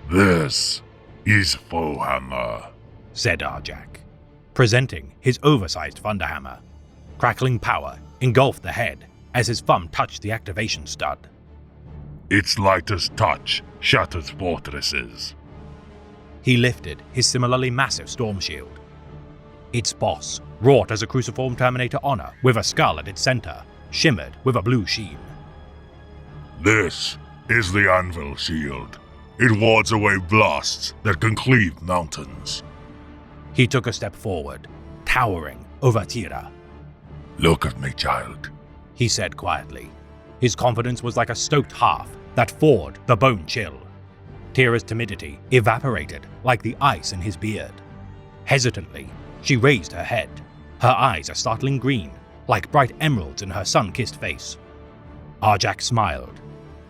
This is Foehammer, said Arjac, presenting his oversized Thunderhammer. Crackling power engulfed the head as his thumb touched the activation stud. Its lightest touch shatters fortresses. He lifted his similarly massive storm shield. Its boss, wrought as a cruciform Terminator honor with a skull at its center, shimmered with a blue sheen. This is the Anvil shield. It wards away blasts that can cleave mountains. He took a step forward, towering over Tira. Look at me, child, he said quietly. His confidence was like a stoked hearth that thawed the bone chill. Tira's timidity evaporated like the ice in his beard. Hesitantly, she raised her head, her eyes a startling green, like bright emeralds in her sun-kissed face. Arjac smiled,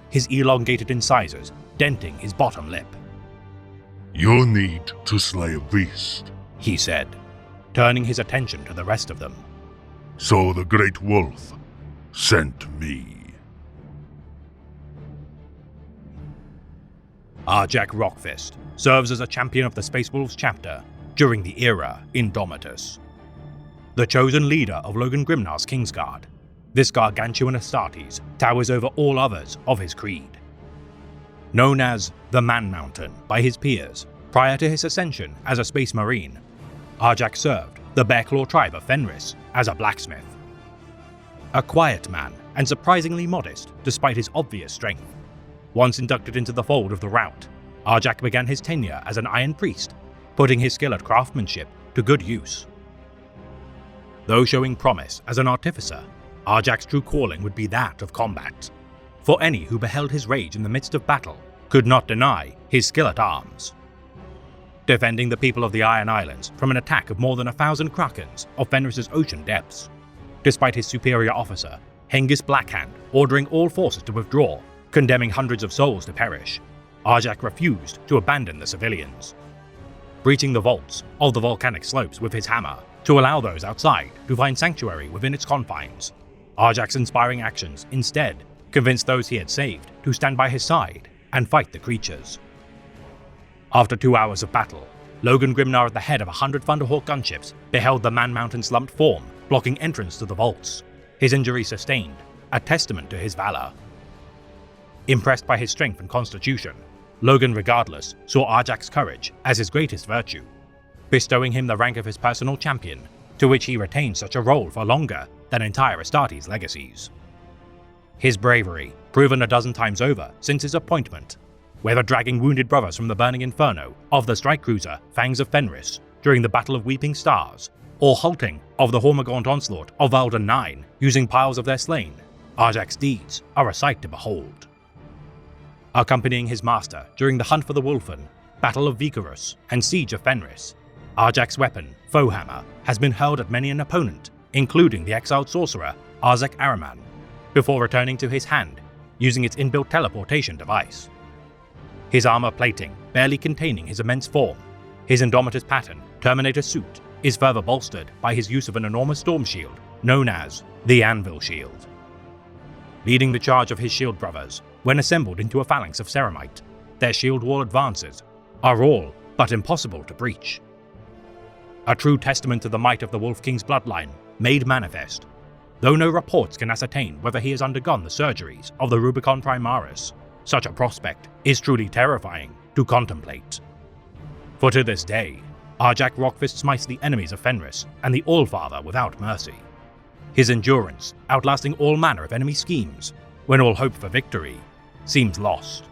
his elongated incisors denting his bottom lip. You need to slay a beast, he said, turning his attention to the rest of them. So the great wolf sent me. Arjac Rockfist serves as a champion of the Space Wolves chapter during the era Indomitus. The chosen leader of Logan Grimnar's Kingsguard, this gargantuan Astartes towers over all others of his creed. Known as the Man Mountain by his peers prior to his ascension as a Space Marine, Arjac served the Bear Tribe of Fenris as a blacksmith. A quiet man and surprisingly modest despite his obvious strength. Once inducted into the fold of the Rout, Arjac began his tenure as an Iron Priest, putting his skill at craftsmanship to good use. Though showing promise as an artificer, Arjac's true calling would be that of combat, for any who beheld his rage in the midst of battle could not deny his skill at arms. Defending the people of the Iron Islands from an attack of more than 1,000 krakens of Fenris' ocean depths, despite his superior officer, Hengist Blackhand, ordering all forces to withdraw, condemning hundreds of souls to perish, Arjac refused to abandon the civilians. Breaching the vaults of the volcanic slopes with his hammer to allow those outside to find sanctuary within its confines, Arjac's inspiring actions instead convinced those he had saved to stand by his side and fight the creatures. After 2 hours of battle, Logan Grimnar at the head of 100 Thunderhawk gunships beheld the Man Mountain slumped form blocking entrance to the vaults, his injury sustained, a testament to his valor. Impressed by his strength and constitution, Logan regardless saw Arjac's courage as his greatest virtue, bestowing him the rank of his personal champion, to which he retained such a role for longer than entire Astartes' legacies. His bravery, proven a dozen times over since his appointment, whether dragging wounded brothers from the burning inferno of the strike cruiser Fangs of Fenris during the Battle of Weeping Stars, or halting of the Hormagaunt onslaught of Valden 9 using piles of their slain, Arjac's deeds are a sight to behold. Accompanying his master during the hunt for the Wulfen, Battle of Vicarus, and Siege of Fenris, Arjac's weapon, Foehammer, has been hurled at many an opponent, including the exiled sorcerer Azhek Ahriman, before returning to his hand using its inbuilt teleportation device. His armor plating barely containing his immense form, his Indomitus pattern Terminator suit is further bolstered by his use of an enormous storm shield known as the Anvil Shield. Leading the charge of his shield brothers, when assembled into a phalanx of ceramite, their shield wall advances are all but impossible to breach. A true testament to the might of the Wolf King's bloodline made manifest, though no reports can ascertain whether he has undergone the surgeries of the Rubicon Primaris. Such a prospect is truly terrifying to contemplate. For to this day, Arjac Rockfist smites the enemies of Fenris and the Allfather without mercy, his endurance outlasting all manner of enemy schemes when all hope for victory seems lost.